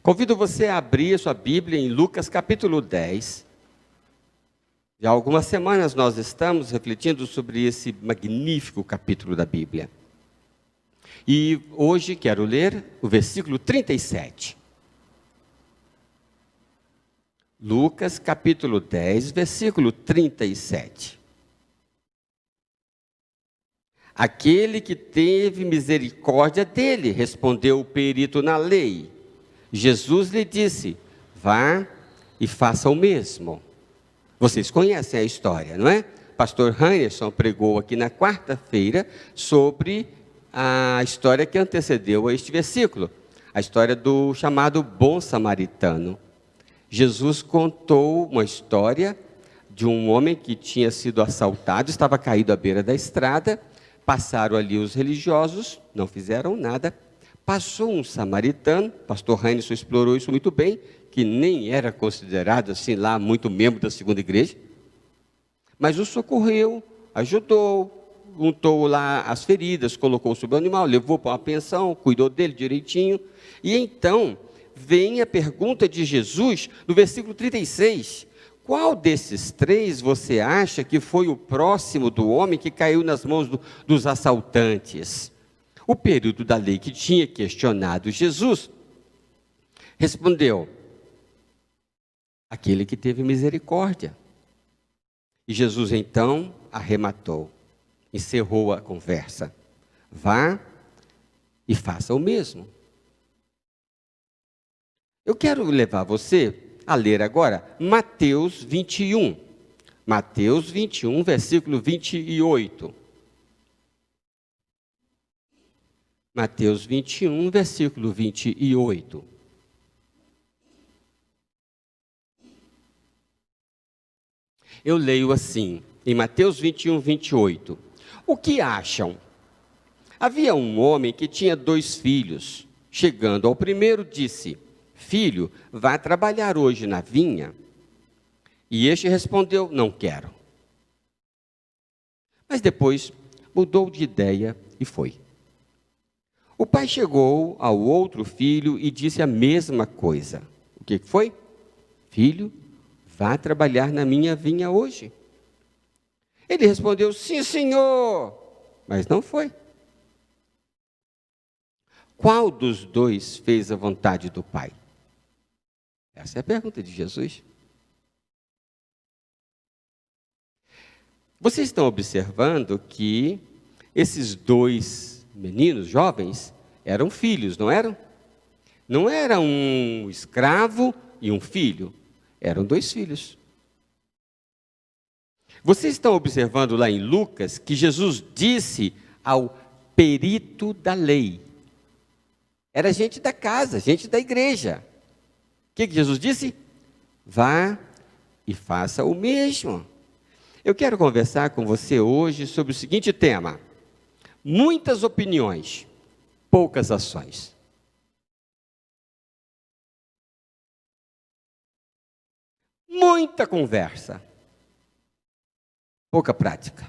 Convido você a abrir a sua Bíblia em Lucas capítulo 10. Já há algumas semanas nós estamos refletindo sobre esse magnífico capítulo da Bíblia. E hoje quero ler o versículo 37. Lucas capítulo 10, versículo 37. Aquele que teve misericórdia dele, respondeu o perito na lei. Jesus lhe disse: vá e faça o mesmo. Vocês conhecem a história, não é? Pastor Heinerson pregou aqui na quarta-feira sobre a história que antecedeu a este versículo. A história do chamado bom samaritano. Jesus contou uma história de um homem que tinha sido assaltado, estava caído à beira da estrada. Passaram ali os religiosos, não fizeram nada. Passou um samaritano, pastor Heinerson explorou isso muito bem, que nem era considerado assim lá muito membro da segunda igreja, mas o socorreu, ajudou, untou lá as feridas, colocou sobre o animal, levou para uma pensão, cuidou dele direitinho. E então vem a pergunta de Jesus no versículo 36. Qual desses três você acha que foi o próximo do homem que caiu nas mãos dos assaltantes? O período da lei que tinha questionado Jesus respondeu: aquele que teve misericórdia. E Jesus então arrematou, encerrou a conversa. Vá e faça o mesmo. Eu quero levar você a ler agora Mateus 21. Mateus 21, versículo 28. Mateus 21, versículo 28. Eu leio assim, em Mateus 21, 28. O que acham? Havia um homem que tinha 2 filhos. Chegando ao primeiro, disse: filho, vá trabalhar hoje na vinha. E este respondeu: não quero. Mas depois mudou de ideia e foi. O pai chegou ao outro filho e disse a mesma coisa. O que foi? Filho, vá trabalhar na minha vinha hoje. Ele respondeu: sim, senhor, mas não foi. Qual dos 2 fez a vontade do pai? Essa é a pergunta de Jesus. Vocês estão observando que esses 2 meninos jovens eram filhos, não eram? Não era um escravo e um filho, eram 2 filhos. Vocês estão observando lá em Lucas que Jesus disse ao perito da lei. Era gente da casa, gente da igreja. O que Jesus disse? Vá e faça o mesmo. Eu quero conversar com você hoje sobre o seguinte tema: muitas opiniões, poucas ações. Muita conversa, pouca prática.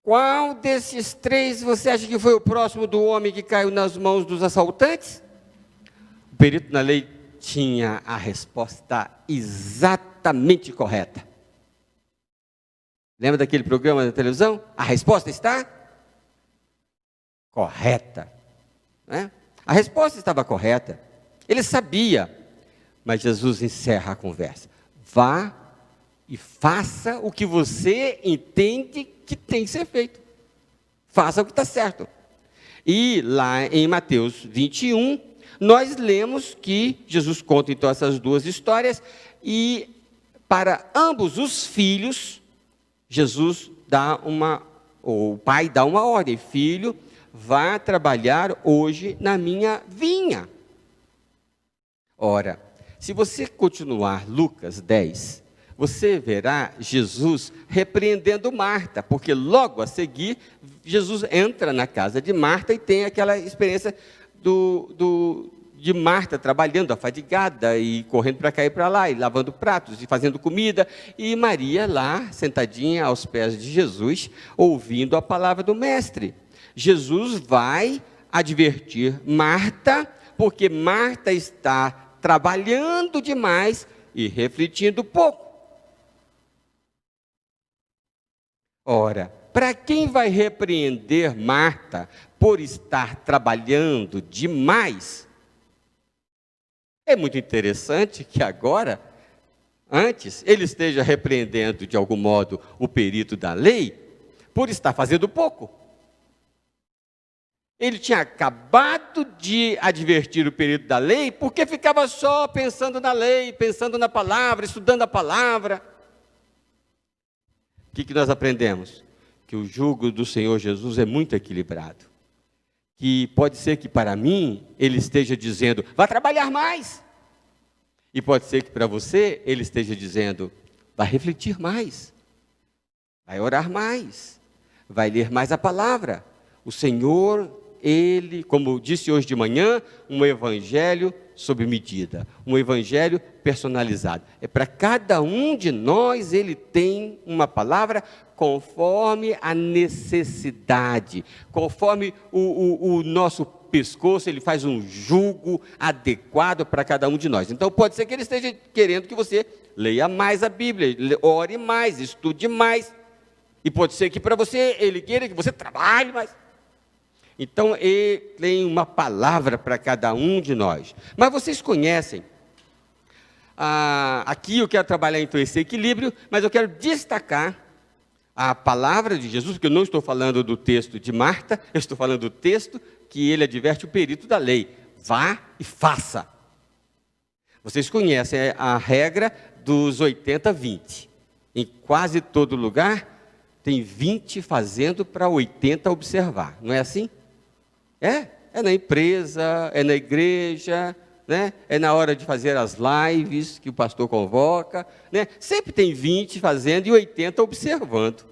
Qual desses 3 você acha que foi o próximo do homem que caiu nas mãos dos assaltantes? O perito na lei tinha a resposta exatamente correta. Lembra daquele programa da televisão? A resposta está correta. Né? A resposta estava correta. Ele sabia. Mas Jesus encerra a conversa. Vá e faça o que você entende que tem que ser feito. Faça o que está certo. E lá em Mateus 21, nós lemos que Jesus conta então essas 2 histórias. E para ambos os filhos, Jesus o pai dá uma ordem: filho, vá trabalhar hoje na minha vinha. Ora, se você continuar Lucas 10, você verá Jesus repreendendo Marta, porque logo a seguir, Jesus entra na casa de Marta e tem aquela experiência de Marta trabalhando afadigada e correndo para cá e para lá, e lavando pratos e fazendo comida, e Maria lá, sentadinha aos pés de Jesus, ouvindo a palavra do Mestre. Jesus vai advertir Marta, porque Marta está trabalhando demais e refletindo pouco. Ora, para quem vai repreender Marta por estar trabalhando demais? É muito interessante que agora, antes, ele esteja repreendendo de algum modo o perito da lei por estar fazendo pouco. Ele tinha acabado de advertir o perito da lei porque ficava só pensando na lei, pensando na palavra, estudando a palavra. O que nós aprendemos? Que o jugo do Senhor Jesus é muito equilibrado. Que pode ser que para mim ele esteja dizendo, vá trabalhar mais. E pode ser que para você ele esteja dizendo, vai refletir mais. Vai orar mais. Vai ler mais a palavra. O Senhor, Ele, como disse hoje de manhã, um evangelho sob medida, um evangelho personalizado. É para cada um de nós, Ele tem uma palavra conforme a necessidade, conforme o nosso pescoço, Ele faz um jugo adequado para cada um de nós. Então pode ser que Ele esteja querendo que você leia mais a Bíblia, ore mais, estude mais, e pode ser que para você, Ele queira que você trabalhe mais. Então, ele tem uma palavra para cada um de nós. Mas vocês conhecem, aqui eu quero trabalhar então esse equilíbrio, mas eu quero destacar a palavra de Jesus, porque eu não estou falando do texto de Marta, eu estou falando do texto que ele adverte o perito da lei. Vá e faça. Vocês conhecem a regra dos 80-20. Em quase todo lugar, tem 20 fazendo para 80 observar. Não é assim? É na empresa, é na igreja, né? É na hora de fazer as lives que o pastor convoca, né? Sempre tem 20 fazendo e 80 observando.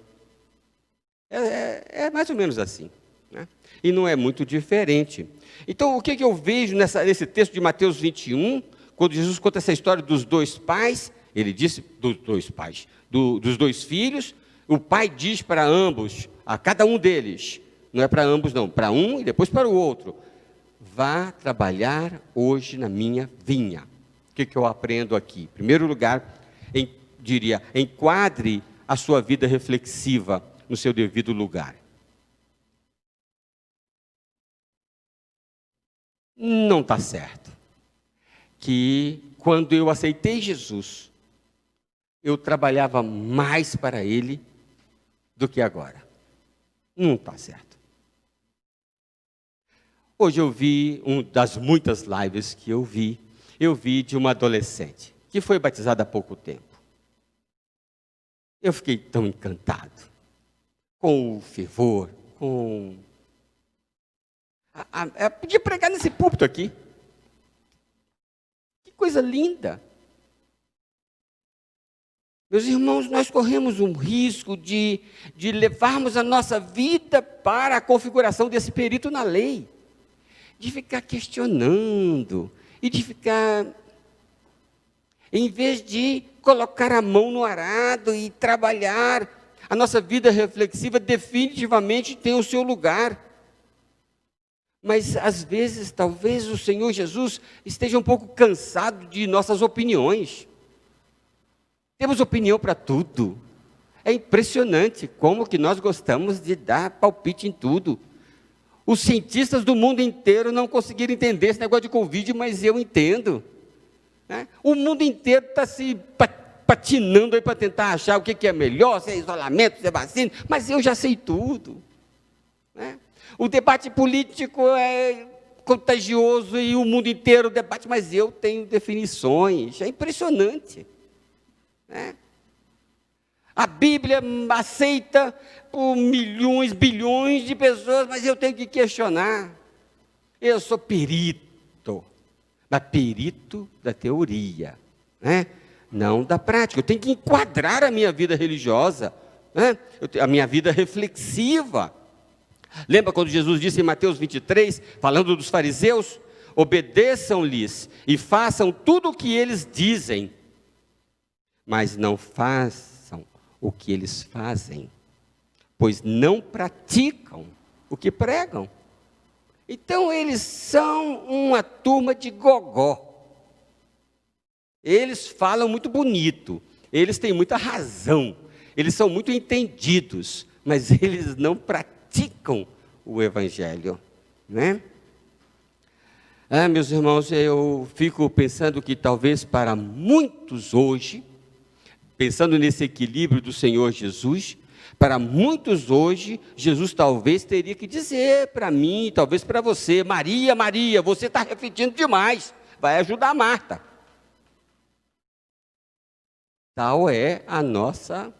É mais ou menos assim, né? E não é muito diferente. Então, o que eu vejo nesse texto de Mateus 21, quando Jesus conta essa história dos dois pais, ele disse, dos dois pais, dos dois filhos, o pai diz para ambos, a cada um deles, não é para ambos não, para um e depois para o outro, vá trabalhar hoje na minha vinha. O que eu aprendo aqui? Em primeiro lugar, enquadre a sua vida reflexiva no seu devido lugar. Não está certo que quando eu aceitei Jesus, eu trabalhava mais para Ele do que agora. Não está certo. Hoje eu vi, das muitas lives que eu vi de uma adolescente, que foi batizada há pouco tempo. Eu fiquei tão encantado com o fervor, podia pregar nesse púlpito aqui. Que coisa linda. Meus irmãos, nós corremos um risco de levarmos a nossa vida para a configuração desse perito na lei. De ficar questionando, e de ficar, em vez de colocar a mão no arado e trabalhar, a nossa vida reflexiva definitivamente tem o seu lugar. Mas, às vezes, talvez o Senhor Jesus esteja um pouco cansado de nossas opiniões. Temos opinião para tudo. É impressionante como que nós gostamos de dar palpite em tudo. Os cientistas do mundo inteiro não conseguiram entender esse negócio de Covid, mas eu entendo. Né? O mundo inteiro está se patinando aí para tentar achar o que é melhor, se é isolamento, se é vacina, mas eu já sei tudo. Né? O debate político é contagioso e o mundo inteiro debate, mas eu tenho definições. É impressionante. Né? A Bíblia aceita por milhões, bilhões de pessoas, mas eu tenho que questionar. Eu sou perito, mas perito da teoria, né? Não da prática. Eu tenho que enquadrar a minha vida religiosa, né? A minha vida reflexiva. Lembra quando Jesus disse em Mateus 23, falando dos fariseus? Obedeçam-lhes e façam tudo o que eles dizem, mas não façam o que eles fazem, pois não praticam o que pregam. Então eles são uma turma de gogó. Eles falam muito bonito, eles têm muita razão, eles são muito entendidos, mas eles não praticam o Evangelho, né? Meus irmãos, eu fico pensando que talvez para muitos hoje, pensando nesse equilíbrio do Senhor Jesus, para muitos hoje, Jesus talvez teria que dizer para mim, talvez para você: Maria, Maria, você está refletindo demais, vai ajudar a Marta. Tal é a nossa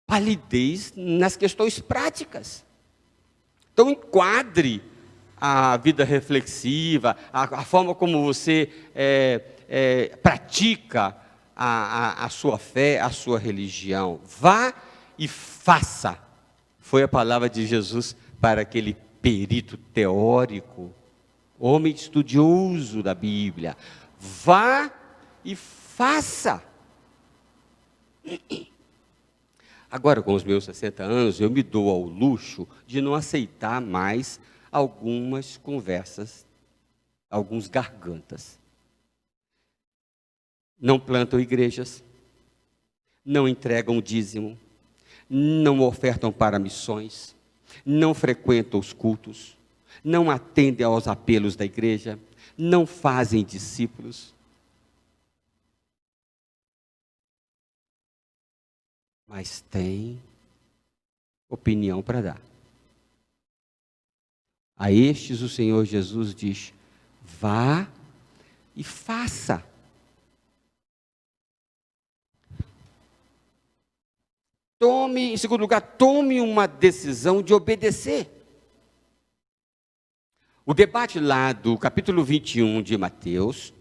palidez nas questões práticas. Então, enquadre a vida reflexiva, a forma como você pratica a sua fé, a sua religião. Vá e faça. Foi a palavra de Jesus para aquele perito teórico, homem estudioso da Bíblia. Vá e faça. Agora, com os meus 60 anos, eu me dou ao luxo de não aceitar mais algumas conversas, alguns gargantas. Não plantam igrejas, não entregam dízimo, não ofertam para missões, não frequentam os cultos, não atendem aos apelos da igreja, não fazem discípulos. Mas tem opinião para dar. A estes o Senhor Jesus diz: vá e faça. Em segundo lugar, tome uma decisão de obedecer. O debate lá do capítulo 21 de Mateus,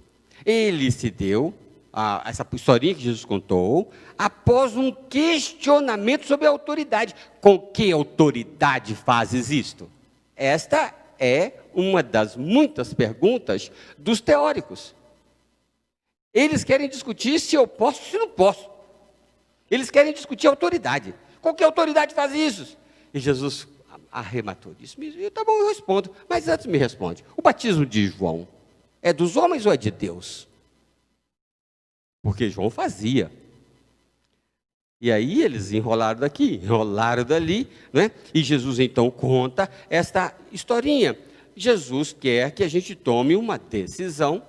ele se deu, essa historinha que Jesus contou, após um questionamento sobre a autoridade. Com que autoridade fazes isto? Esta é uma das muitas perguntas dos teóricos. Eles querem discutir se eu posso ou se não posso. Eles querem discutir a autoridade. Com que autoridade faz isso? E Jesus arrematou, disse: tá bom, eu respondo, mas antes me responde, o batismo de João é dos homens ou é de Deus? Porque João fazia. E aí eles enrolaram daqui, enrolaram dali, né? E Jesus então conta esta historinha. Jesus quer que a gente tome uma decisão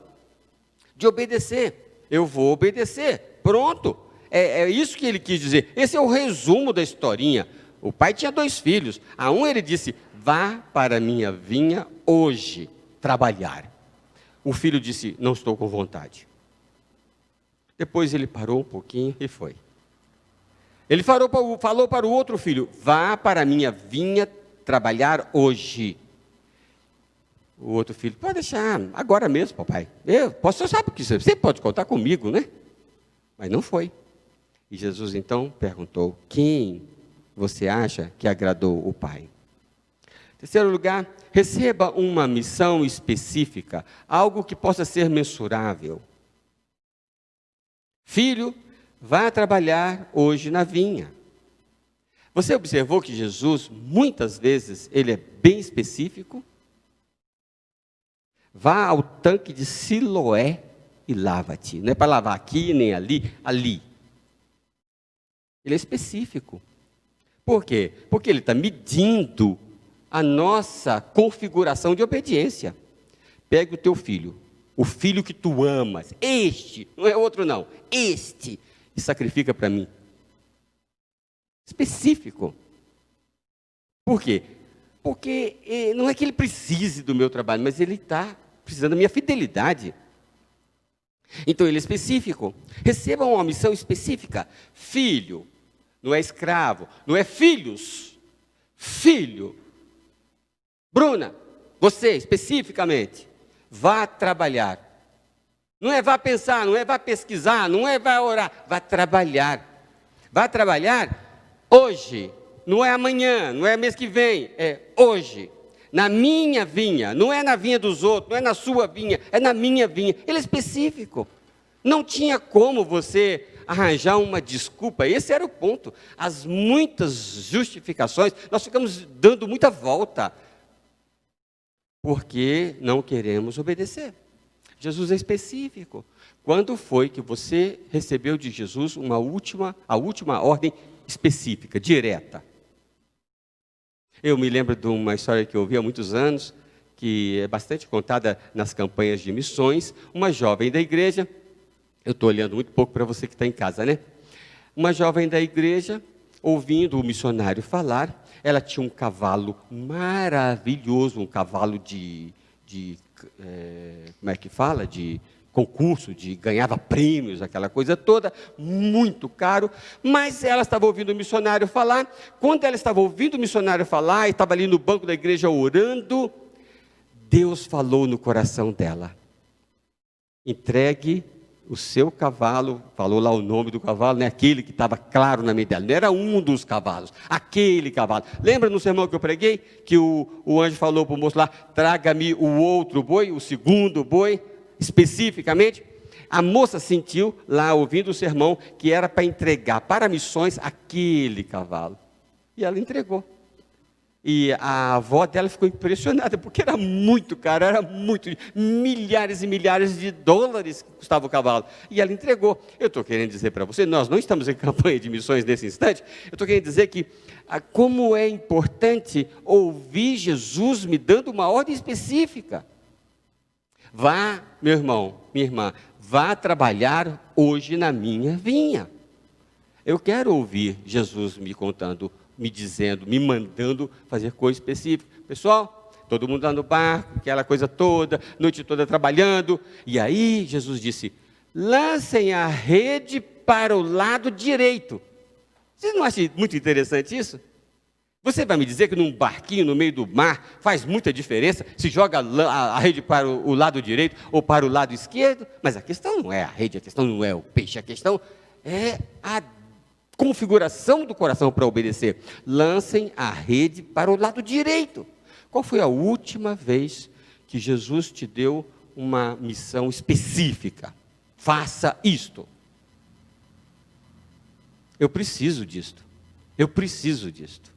de obedecer. Eu vou obedecer, pronto. É isso que ele quis dizer. Esse é o resumo da historinha. O pai tinha 2 filhos. A um ele disse: vá para a minha vinha hoje trabalhar. O filho disse: não estou com vontade. Depois ele parou um pouquinho e foi. Ele falou para o outro filho: vá para a minha vinha trabalhar hoje. O outro filho: pode deixar, agora mesmo, papai. Você sabe que você pode contar comigo, né? Mas não foi. E Jesus então perguntou: quem você acha que agradou o Pai? Terceiro lugar, receba uma missão específica, algo que possa ser mensurável. Filho, vá trabalhar hoje na vinha. Você observou que Jesus, muitas vezes, ele é bem específico? Vá ao tanque de Siloé e lava-te. Não é para lavar aqui nem ali, ali. Ele é específico. Por quê? Porque ele está medindo a nossa configuração de obediência. Pega o teu filho, o filho que tu amas, este, não é outro não, este, e sacrifica para mim. Específico. Por quê? Porque não é que ele precise do meu trabalho, mas ele está precisando da minha fidelidade. Então ele é específico. Receba uma missão específica. Filho, não é escravo, não é filhos. Filho. Bruna, você especificamente, vá trabalhar. Não é vá pensar, não é vá pesquisar, não é vá orar, vá trabalhar. Vá trabalhar hoje, não é amanhã, não é mês que vem, é hoje. Na minha vinha, não é na vinha dos outros, não é na sua vinha, é na minha vinha. Ele é específico. Não tinha como você arranjar uma desculpa. Esse era o ponto. As muitas justificações, nós ficamos dando muita volta, porque não queremos obedecer. Jesus é específico. Quando foi que você recebeu de Jesus a última ordem específica, direta? Eu me lembro de uma história que eu ouvi há muitos anos, que é bastante contada nas campanhas de missões. Uma jovem da igreja, eu estou olhando muito pouco para você que está em casa, né? Uma jovem da igreja, ouvindo o missionário falar, ela tinha um cavalo maravilhoso, um cavalo como é que fala? De concurso, ganhava prêmios, aquela coisa toda, muito caro, mas ela estava ouvindo o missionário falar. Quando ela estava ouvindo o missionário falar, e estava ali no banco da igreja orando, Deus falou no coração dela: entregue o seu cavalo, falou lá o nome do cavalo, né? Aquele que estava claro na mente dela, não era um dos cavalos, aquele cavalo. Lembra no sermão que eu preguei, que o anjo falou para o moço lá: traga-me o outro boi, o segundo boi, especificamente? A moça sentiu lá, ouvindo o sermão, que era para entregar para missões aquele cavalo, e ela entregou. E a avó dela ficou impressionada, porque era muito caro, era muito, milhares e milhares de dólares que custava o cavalo. E ela entregou. Eu estou querendo dizer para você, nós não estamos em campanha de missões nesse instante, eu estou querendo dizer que como é importante ouvir Jesus me dando uma ordem específica. Vá, meu irmão, minha irmã, vá trabalhar hoje na minha vinha. Eu quero ouvir Jesus me contando, me dizendo, me mandando fazer coisa específica. Pessoal, todo mundo lá no barco, aquela coisa toda, noite toda trabalhando. E aí Jesus disse: lancem a rede para o lado direito. Vocês não acham muito interessante isso? Você vai me dizer que num barquinho no meio do mar faz muita diferença se joga a rede para o lado direito ou para o lado esquerdo? Mas a questão não é a rede, a questão não é o peixe, a questão é a configuração do coração para obedecer. Lancem a rede para o lado direito. Qual foi a última vez que Jesus te deu uma missão específica? Faça isto. Eu preciso disto. Eu preciso disto.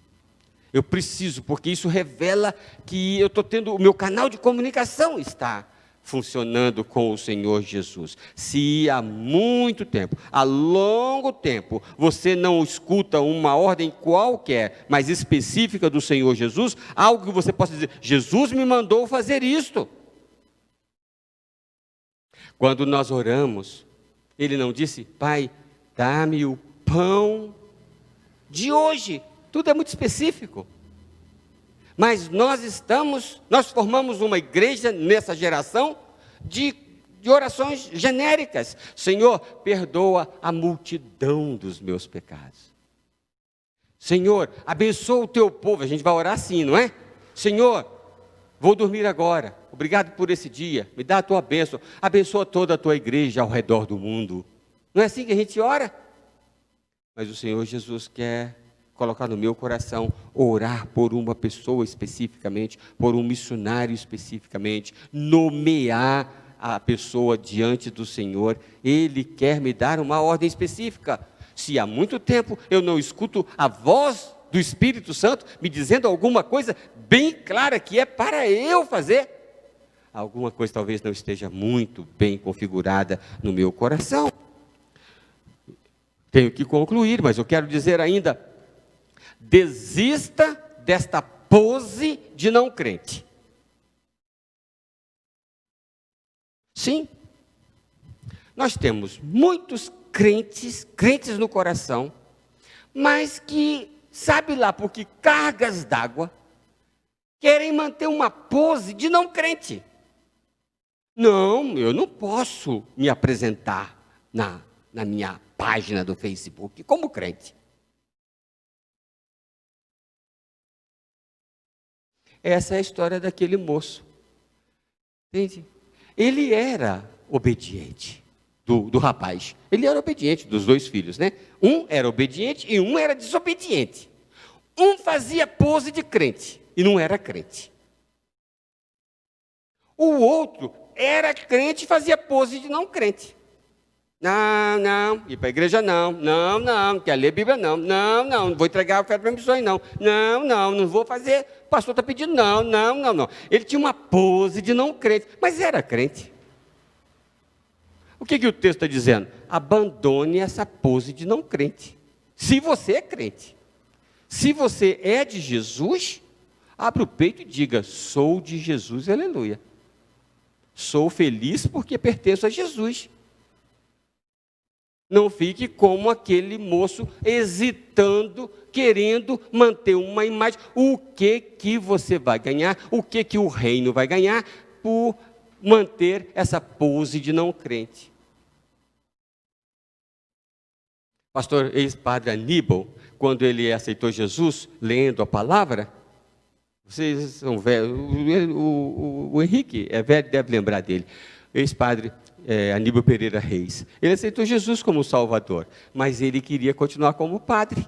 Eu preciso, porque isso revela que eu estou tendo, o meu canal de comunicação está funcionando com o Senhor Jesus. Se há muito tempo, há longo tempo, você não escuta uma ordem qualquer, mas específica do Senhor Jesus, algo que você possa dizer: Jesus me mandou fazer isto. Quando nós oramos, Ele não disse: Pai, dá-me o pão de hoje. Tudo é muito específico. Mas nós formamos uma igreja nessa geração de orações genéricas. Senhor, perdoa a multidão dos meus pecados. Senhor, abençoa o teu povo. A gente vai orar assim, não é? Senhor, vou dormir agora. Obrigado por esse dia. Me dá a tua bênção. Abençoa toda a tua igreja ao redor do mundo. Não é assim que a gente ora? Mas o Senhor Jesus quer colocar no meu coração, orar por uma pessoa especificamente, por um missionário especificamente, nomear a pessoa diante do Senhor. Ele quer me dar uma ordem específica. Se há muito tempo eu não escuto a voz do Espírito Santo me dizendo alguma coisa bem clara que é para eu fazer, alguma coisa talvez não esteja muito bem configurada no meu coração. Tenho que concluir, mas eu quero dizer ainda: desista desta pose de não crente. Sim, nós temos muitos crentes no coração, mas que, sabe lá por que cargas d'água, querem manter uma pose de não crente. Não, eu não posso me apresentar na minha página do Facebook como crente. Essa é a história daquele moço. Entende? Ele era obediente do rapaz. Ele era obediente dos dois filhos, né? Um era obediente e um era desobediente. Um fazia pose de crente e não era crente. O outro era crente e fazia pose de não crente. Não, não, ir para a igreja não, não, não, quer ler a Bíblia não, não, não, não vou entregar a oferta para missões não, não, não, não vou fazer, o pastor está pedindo não, não, não, não. Ele tinha uma pose de não crente, mas era crente. O que o texto está dizendo? Abandone essa pose de não crente, se você é crente. Se você é de Jesus, abra o peito e diga, sou de Jesus, aleluia. Sou feliz porque pertenço a Jesus. Não fique como aquele moço hesitando, querendo manter uma imagem. O que você vai ganhar? O que o reino vai ganhar por manter essa pose de não crente? Pastor ex-padre Aníbal, quando ele aceitou Jesus, lendo a palavra, vocês são velhos, o Henrique é velho, deve lembrar dele, ex-padre Aníbal Pereira Reis. Ele aceitou Jesus como Salvador, mas ele queria continuar como padre.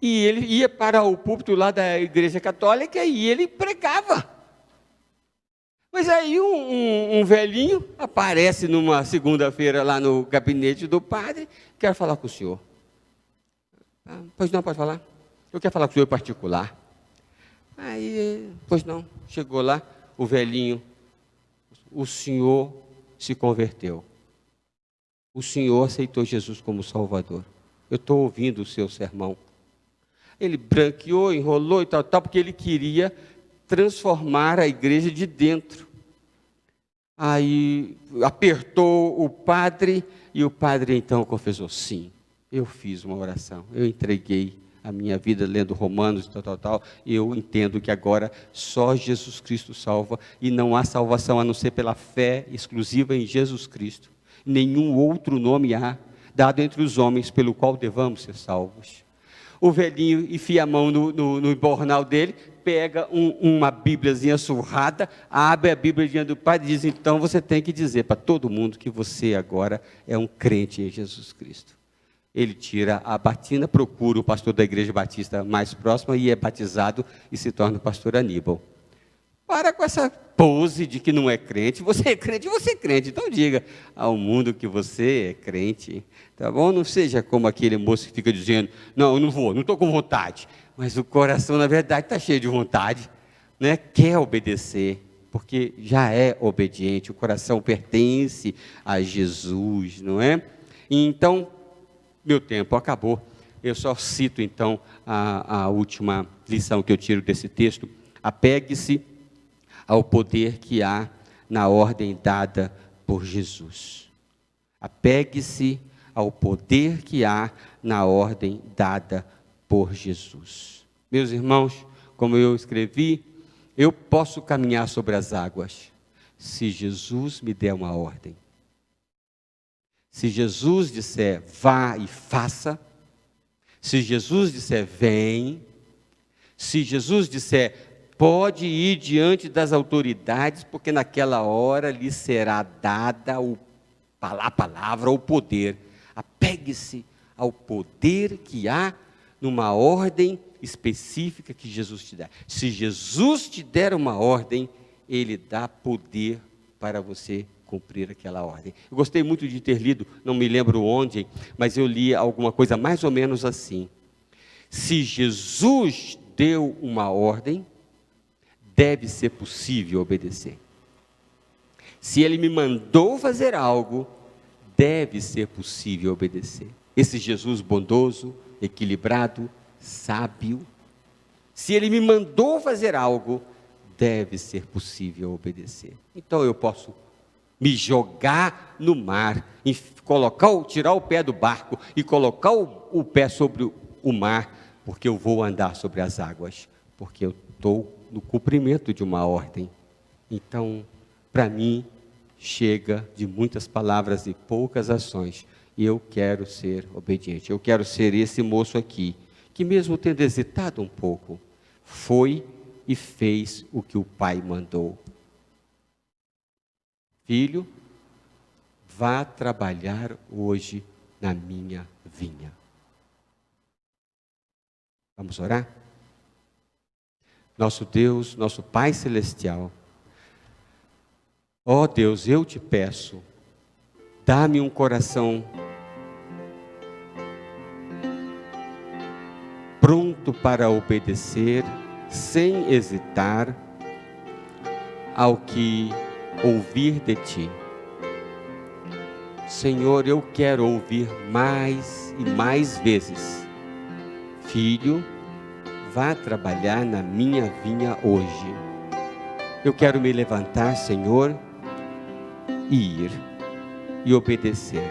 E ele ia para o púlpito lá da Igreja Católica e ele pregava. Mas aí um velhinho aparece numa segunda-feira lá no gabinete do padre, quero falar com o senhor. Pois não, pode falar. Eu quero falar com o senhor em particular. Aí, pois não, chegou lá, o velhinho, o senhor se converteu. O senhor aceitou Jesus como Salvador. Eu estou ouvindo o seu sermão. Ele branqueou, enrolou e tal, porque ele queria transformar a igreja de dentro. Aí apertou o padre e o padre então confessou, sim, eu fiz uma oração, eu entreguei a minha vida lendo Romanos, tal, e eu entendo que agora só Jesus Cristo salva, e não há salvação a não ser pela fé exclusiva em Jesus Cristo. Nenhum outro nome há, dado entre os homens, pelo qual devamos ser salvos. O velhinho enfia a mão no embornal dele, pega uma bíbliazinha surrada, abre a bíbliazinha do padre e diz, então você tem que dizer para todo mundo que você agora é um crente em Jesus Cristo. Ele tira a batina, procura o pastor da igreja batista mais próxima e é batizado e se torna o pastor Aníbal. Para com essa pose de que não é crente. Você é crente. Então diga ao mundo que você é crente. Tá bom? Não seja como aquele moço que fica dizendo, não, eu não vou, não estou com vontade. Mas o coração, na verdade, está cheio de vontade. Né? Quer obedecer, porque já é obediente. O coração pertence a Jesus, não é? E então, meu tempo acabou. Eu só cito, então, a última lição que eu tiro desse texto. Apegue-se ao poder que há na ordem dada por Jesus. Apegue-se ao poder que há na ordem dada por Jesus. Meus irmãos, como eu escrevi, eu posso caminhar sobre as águas, se Jesus me der uma ordem. Se Jesus disser, vá e faça, se Jesus disser, vem, se Jesus disser, pode ir diante das autoridades, porque naquela hora lhe será dada a palavra, o poder. Apegue-se ao poder que há numa ordem específica que Jesus te dá. Se Jesus te der uma ordem, Ele dá poder para você cumprir aquela ordem. Eu gostei muito de ter lido, não me lembro onde, mas eu li alguma coisa mais ou menos assim. Se Jesus deu uma ordem, deve ser possível obedecer. Se Ele me mandou fazer algo, deve ser possível obedecer. Esse Jesus bondoso, equilibrado, sábio, se Ele me mandou fazer algo, deve ser possível obedecer. Então eu posso me jogar no mar, tirar o pé do barco e colocar o pé sobre o mar, porque eu vou andar sobre as águas, porque eu estou no cumprimento de uma ordem. Então, para mim, chega de muitas palavras e poucas ações. E eu quero ser obediente. Eu quero ser esse moço aqui, que mesmo tendo hesitado um pouco, foi e fez o que o pai mandou. Filho, vá trabalhar hoje na minha vinha. Vamos orar? Nosso Deus, nosso Pai Celestial, ó Deus, eu te peço, Dá-me um coração pronto para obedecer, sem hesitar, ao que ouvir de Ti. Senhor, eu quero ouvir mais e mais vezes: Filho, vá trabalhar na minha vinha hoje. Eu quero me levantar, Senhor, e ir e obedecer.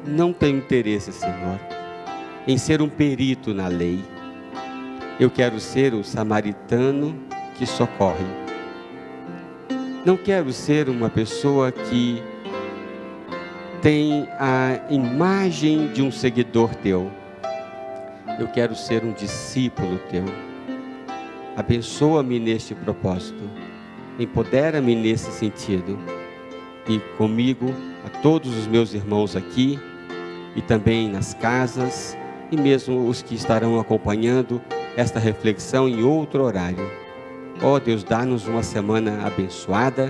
Não tenho interesse, Senhor, em ser um perito na lei. Eu quero ser um samaritano que socorre. Não quero ser uma pessoa que tem a imagem de um seguidor Teu. Eu quero ser um discípulo Teu. Abençoa-me neste propósito. Empodera-me nesse sentido. E comigo, a todos os meus irmãos aqui, e também nas casas, e mesmo os que estarão acompanhando esta reflexão em outro horário. Ó Deus, dá-nos uma semana abençoada.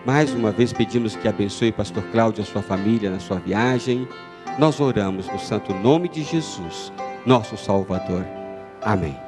Mais uma vez pedimos que abençoe o pastor Cláudio e a sua família na sua viagem. Nós oramos no santo nome de Jesus, nosso Salvador. Amém.